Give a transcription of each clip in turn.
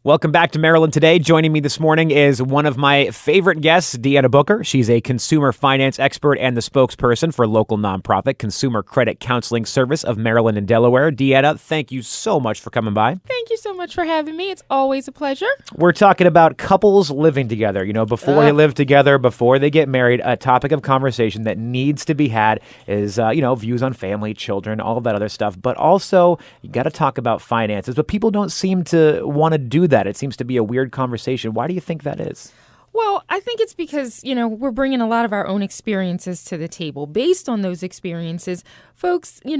Welcome back to Maryland Today. Joining me this morning is one of my favorite guests, Deanna Booker. She's a consumer finance expert and the spokesperson for local nonprofit Consumer Credit Counseling Service of Maryland and Delaware. Deanna, thank you so much for coming by. Thank you so much for having me. It's always a pleasure. We're talking about couples living together. You know, before they live together, before they get married, a topic of conversation that needs to be had is, views on family, children, all of that other stuff. But also, you got to talk about finances. But people don't seem to want to do that. It seems to be a weird conversation. Why do you think that is? Well, I think it's because, we're bringing a lot of our own experiences to the table. Based on those experiences, folks, we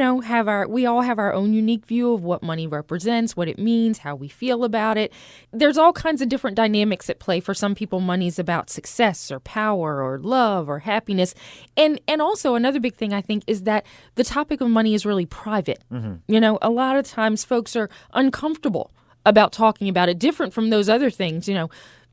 all have our own unique view of what money represents, what it means, how we feel about it. There's all kinds of different dynamics at play. For some people, money's about success or power or love or happiness. And also another big thing I think is that the topic of money is really private. Mm-hmm. A lot of times folks are uncomfortable about talking about it, different from those other things,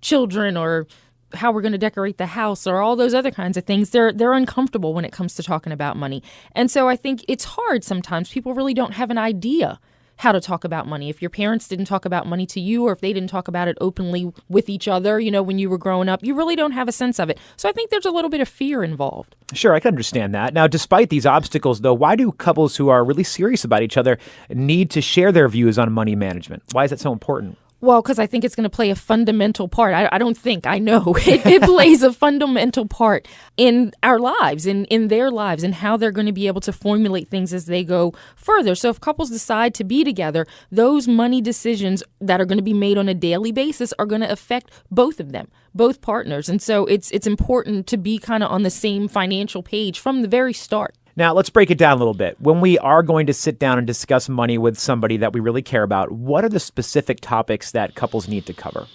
children or how we're going to decorate the house or all those other kinds of things. They're uncomfortable when it comes to talking about money. And so I think it's hard sometimes. People really don't have an idea how to talk about money. If your parents didn't talk about money to you, or if they didn't talk about it openly with each other, when you were growing up, you really don't have a sense of it. So I think there's a little bit of fear involved. Sure, I can understand that. Now, despite these obstacles, though, why do couples who are really serious about each other need to share their views on money management? Why is that so important? Well, because I think it's going to play a fundamental part. I know it plays a fundamental part in our lives, in their lives, and how they're going to be able to formulate things as they go further. So if couples decide to be together, those money decisions that are going to be made on a daily basis are going to affect both of them, both partners. And so it's important to be kind of on the same financial page from the very start. Now, let's break it down a little bit. When we are going to sit down and discuss money with somebody that we really care about, what are the specific topics that couples need to cover?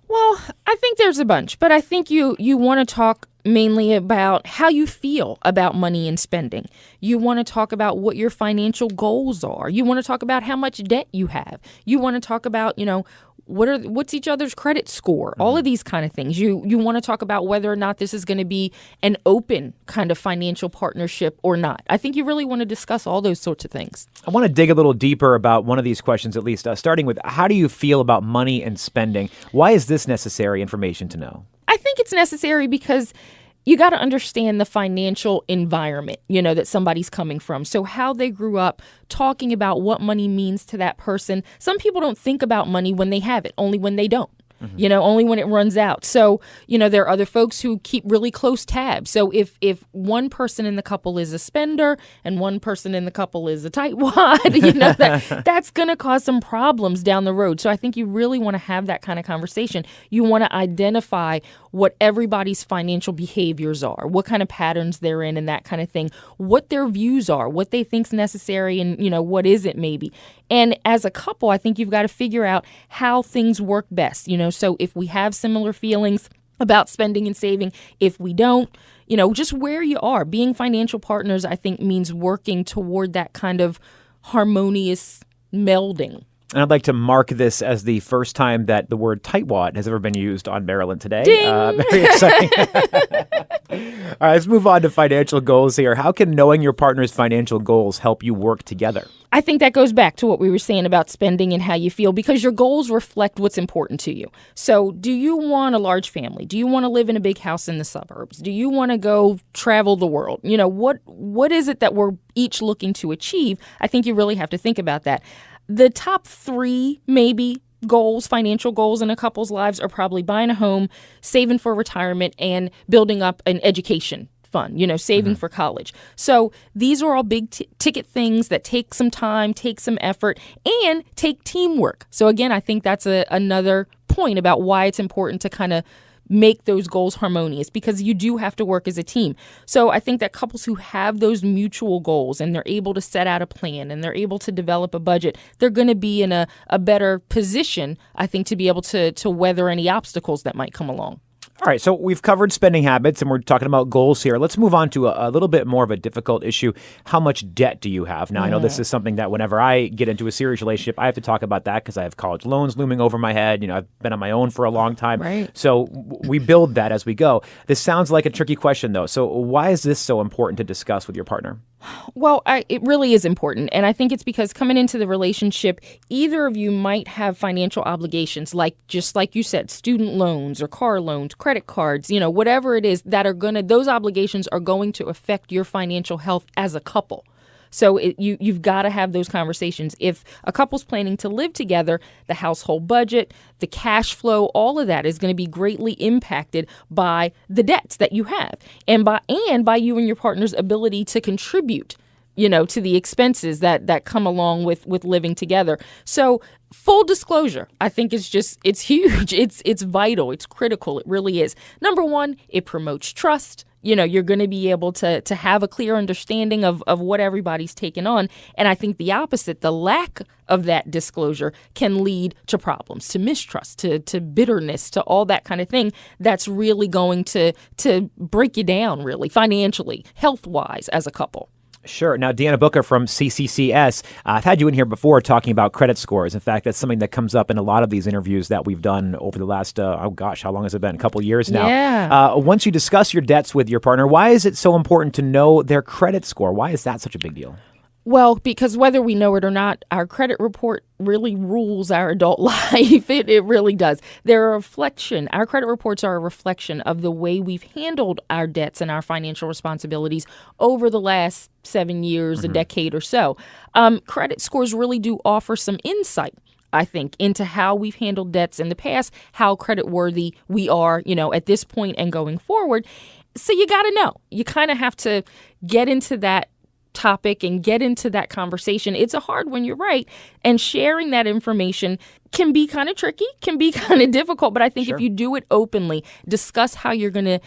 Well, I think there's a bunch, but I think you want to talk mainly about how you feel about money and spending. You want to talk about what your financial goals are. You want to talk about how much debt you have. You want to talk about, what's each other's credit score, all of these kind of things. You want to talk about whether or not this is going to be an open kind of financial partnership or not. I think you really want to discuss all those sorts of things. I want to dig a little deeper about one of these questions, at least, starting with how do you feel about money and spending? Why is this necessary information to know? I think it's necessary because you got to understand the financial environment, that somebody's coming from. So how they grew up, talking about what money means to that person. Some people don't think about money when they have it, only when they don't. Mm-hmm. Only when it runs out. So, there are other folks who keep really close tabs. So if one person in the couple is a spender and one person in the couple is a tightwad, that's going to cause some problems down the road. So I think you really want to have that kind of conversation. You want to identify what everybody's financial behaviors are, what kind of patterns they're in and that kind of thing, what their views are, what they think's necessary and, what isn't maybe. And as a couple, I think you've got to figure out how things work best, so if we have similar feelings about spending and saving, if we don't, just where you are. Being financial partners, I think, means working toward that kind of harmonious melding. And I'd like to mark this as the first time that the word tightwad has ever been used on Maryland Today. Very exciting. All right, let's move on to financial goals here. How can knowing your partner's financial goals help you work together? I think that goes back to what we were saying about spending and how you feel, because your goals reflect what's important to you. So do you want a large family? Do you want to live in a big house in the suburbs? Do you want to go travel the world? What is it that we're each looking to achieve? I think you really have to think about that. The top three, maybe, financial goals in a couple's lives are probably buying a home, saving for retirement, and building up an education fund, saving for college. So these are all big ticket things that take some time, take some effort, and take teamwork. So again, I think that's another point about why it's important to kind of make those goals harmonious, because you do have to work as a team. So I think that couples who have those mutual goals and they're able to set out a plan and they're able to develop a budget, they're going to be in a better position, I think, to be able to weather any obstacles that might come along. All right, so we've covered spending habits and we're talking about goals here. Let's move on to a little bit more of a difficult issue. How much debt do you have? Now, I know this is something that whenever I get into a serious relationship, I have to talk about that because I have college loans looming over my head. I've been on my own for a long time. Right. So we build that as we go. This sounds like a tricky question, though. So why is this so important to discuss with your partner? Well, it really is important. And I think it's because coming into the relationship, either of you might have financial obligations, like just like you said, student loans or car loans, credit cards, whatever it is that those obligations are going to affect your financial health as a couple. So you've got to have those conversations. If a couple's planning to live together, the household budget, the cash flow, all of that is going to be greatly impacted by the debts that you have and by you and your partner's ability to contribute, to the expenses that come along with living together. So full disclosure, I think it's huge. It's vital. It's critical. It really is. Number one, it promotes trust. You're going to be able to have a clear understanding of what everybody's taken on. And I think the opposite, the lack of that disclosure can lead to problems, to mistrust, to bitterness, to all that kind of thing that's really going to break you down, really, financially, health-wise as a couple. Sure. Now, Deanna Booker from CCCS, I've had you in here before talking about credit scores. In fact, that's something that comes up in a lot of these interviews that we've done over the last, how long has it been? A couple years now. Yeah. Once you discuss your debts with your partner, why is it so important to know their credit score? Why is that such a big deal? Well, because whether we know it or not, our credit report really rules our adult life. It really does. They're a reflection. Our credit reports are a reflection of the way we've handled our debts and our financial responsibilities over the last 7 years, a decade or so. Credit scores really do offer some insight, I think, into how we've handled debts in the past, how creditworthy we are, at this point and going forward. So you got to know. You kind of have to get into that topic and get into that conversation. It's a hard one, you're right. And sharing that information can be kind of tricky, can be kind of difficult. But I think if you do it openly, discuss how you're going to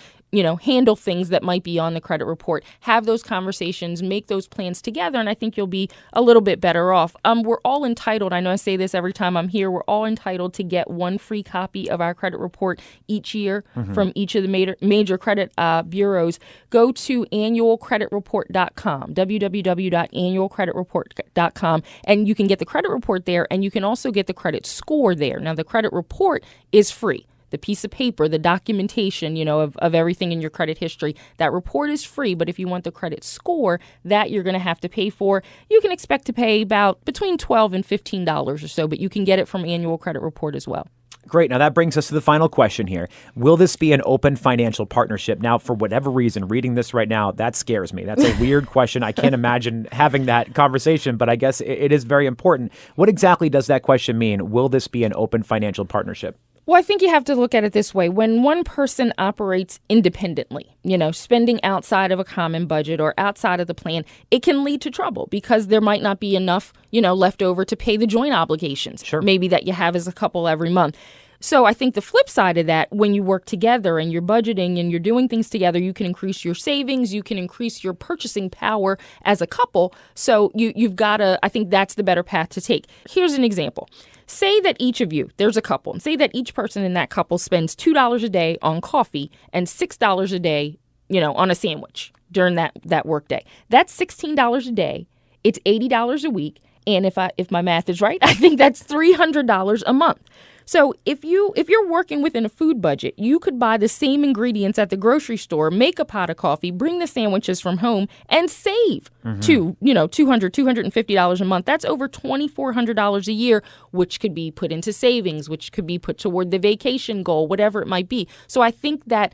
handle things that might be on the credit report, have those conversations, make those plans together, and I think you'll be a little bit better off. We're all entitled, I know I say this every time I'm here, we're all entitled to get one free copy of our credit report each year from each of the major credit bureaus. Go to annualcreditreport.com, www.annualcreditreport.com, and you can get the credit report there, and you can also get the credit score there. Now, the credit report is free. The piece of paper, the documentation, of everything in your credit history, that report is free. But if you want the credit score, that you're going to have to pay for. You can expect to pay about between $12 and $15 or so, but you can get it from Annual Credit Report as well. Great. Now that brings us to the final question here. Will this be an open financial partnership? Now, for whatever reason, reading this right now, that scares me. That's a weird question. I can't imagine having that conversation, but I guess it is very important. What exactly does that question mean? Will this be an open financial partnership? Well, I think you have to look at it this way. When one person operates independently, spending outside of a common budget or outside of the plan, it can lead to trouble because there might not be enough, left over to pay the joint obligations, maybe that you have as a couple every month. So I think the flip side of that, when you work together and you're budgeting and you're doing things together, you can increase your savings, you can increase your purchasing power as a couple. So you've got to, I think that's the better path to take. Here's an example. Say that each of you, there's a couple, and say that each person in that couple spends $2 a day on coffee and $6 a day, on a sandwich during that work day. That's $16 a day. It's $80 a week. And if my math is right, I think that's $300 a month. So if you're working within a food budget, you could buy the same ingredients at the grocery store, make a pot of coffee, bring the sandwiches from home, and save $250 a month. That's over $2,400 a year, which could be put into savings, which could be put toward the vacation goal, whatever it might be. So I think that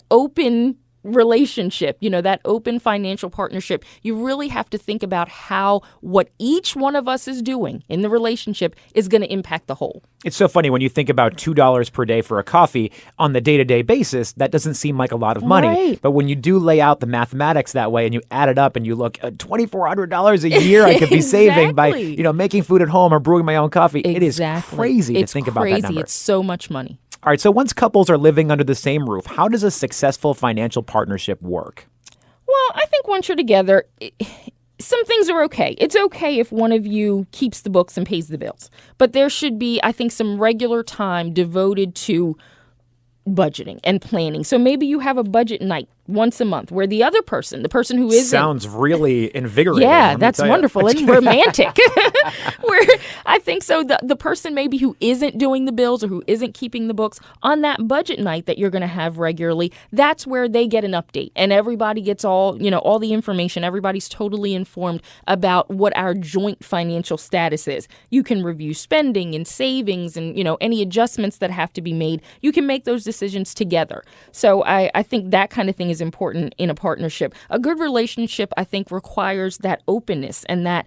open relationship, that open financial partnership, you really have to think about how what each one of us is doing in the relationship is going to impact the whole. It's so funny when you think about $2 per day for a coffee on the day-to-day basis, that doesn't seem like a lot of money. Right. But when you do lay out the mathematics that way and you add it up and you look at $2,400 a year I could be saving by, making food at home or brewing my own coffee. It is crazy to think about that number. It's so much money. All right, so once couples are living under the same roof, how does a successful financial partnership work? Well, I think once you're together, some things are okay. It's okay if one of you keeps the books and pays the bills. But there should be, I think, some regular time devoted to budgeting and planning. So maybe you have a budget night once a month, where the other person, the person who isn't. Sounds really invigorating. Yeah, let me that's tell you. wonderful and romantic. Where I think so, the person maybe who isn't doing the bills or who isn't keeping the books on that budget night that you're going to have regularly, that's where they get an update and everybody gets all the information. Everybody's totally informed about what our joint financial status is. You can review spending and savings and, any adjustments that have to be made. You can make those decisions together. So I think that kind of thing is important in a partnership. A good relationship, I think, requires that openness and that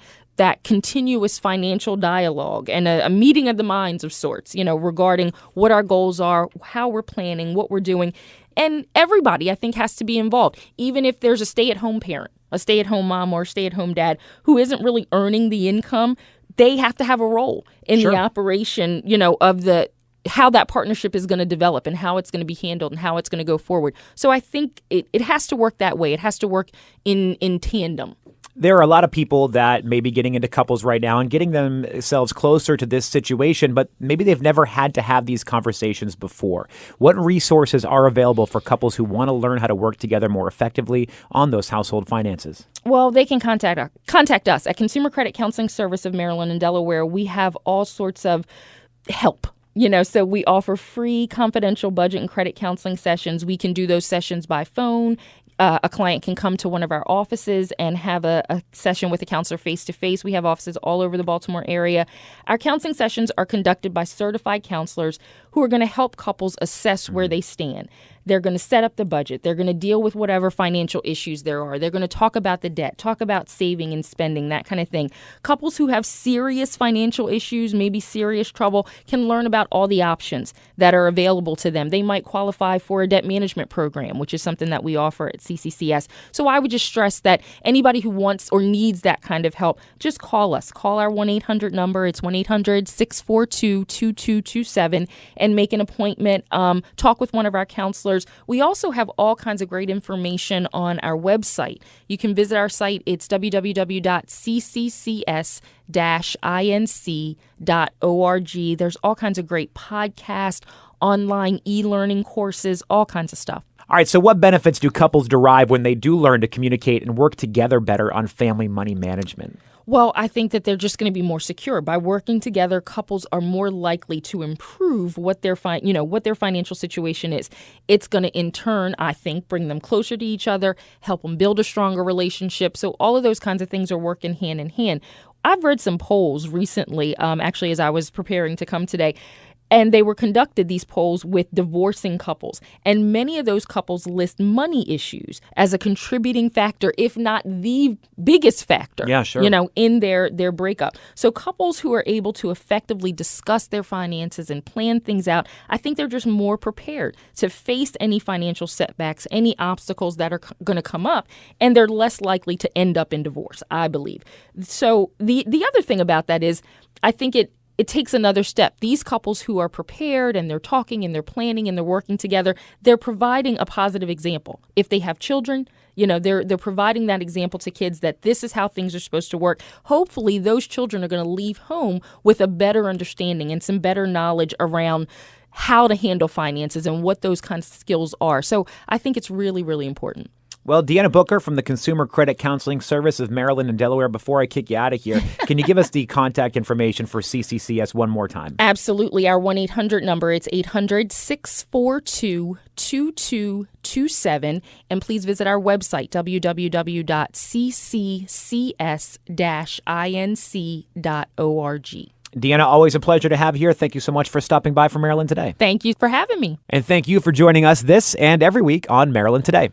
continuous financial dialogue and a meeting of the minds of sorts, regarding what our goals are, how we're planning, what we're doing. And everybody, I think, has to be involved, even if there's a stay-at-home parent, a stay-at-home mom or a stay-at-home dad who isn't really earning the income. They have to have a role in the operation, of how that partnership is going to develop and how it's going to be handled and how it's going to go forward. So I think it has to work that way. It has to work in tandem. There are a lot of people that may be getting into couples right now and getting themselves closer to this situation, but maybe they've never had to have these conversations before. What resources are available for couples who want to learn how to work together more effectively on those household finances? Well, they can contact us at Consumer Credit Counseling Service of Maryland and Delaware. We have all sorts of help. So we offer free confidential budget and credit counseling sessions. We can do those sessions by phone. A client can come to one of our offices and have a session with a counselor face-to-face. We have offices all over the Baltimore area. Our counseling sessions are conducted by certified counselors who are going to help couples assess where they stand. They're going to set up the budget. They're going to deal with whatever financial issues there are. They're going to talk about the debt, talk about saving and spending, that kind of thing. Couples who have serious financial issues, maybe serious trouble, can learn about all the options that are available to them. They might qualify for a debt management program, which is something that we offer at CCCS. So I would just stress that anybody who wants or needs that kind of help, just call us. Call our 1-800 number. It's 1-800-642-2227 and make an appointment. Talk with one of our counselors. We also have all kinds of great information on our website. You can visit our site. It's www.cccs-inc.org. There's all kinds of great podcasts, online e-learning courses, all kinds of stuff. All right, so what benefits do couples derive when they do learn to communicate and work together better on family money management? Well, I think that they're just going to be more secure. By working together, couples are more likely to improve what their financial situation is. It's going to, in turn, I think, bring them closer to each other, help them build a stronger relationship. So all of those kinds of things are working hand in hand. I've read some polls recently, actually, as I was preparing to come today. And they were conducted, these polls, with divorcing couples. And many of those couples list money issues as a contributing factor, if not the biggest factor, in their breakup. So couples who are able to effectively discuss their finances and plan things out, I think they're just more prepared to face any financial setbacks, any obstacles that are going to come up, and they're less likely to end up in divorce, I believe. So the other thing about that is, I think it takes another step. These couples who are prepared and they're talking and they're planning and they're working together, they're providing a positive example. If they have children, they're providing that example to kids that this is how things are supposed to work. Hopefully, those children are going to leave home with a better understanding and some better knowledge around how to handle finances and what those kinds of skills are. So I think it's really, really important. Well, Deanna Booker from the Consumer Credit Counseling Service of Maryland and Delaware, before I kick you out of here, can you give us the contact information for CCCS one more time? Absolutely. Our 1-800 number, it's 800-642-2227. And please visit our website, www.cccs-inc.org. Deanna, always a pleasure to have here. Thank you so much for stopping by for Maryland Today. Thank you for having me. And thank you for joining us this and every week on Maryland Today.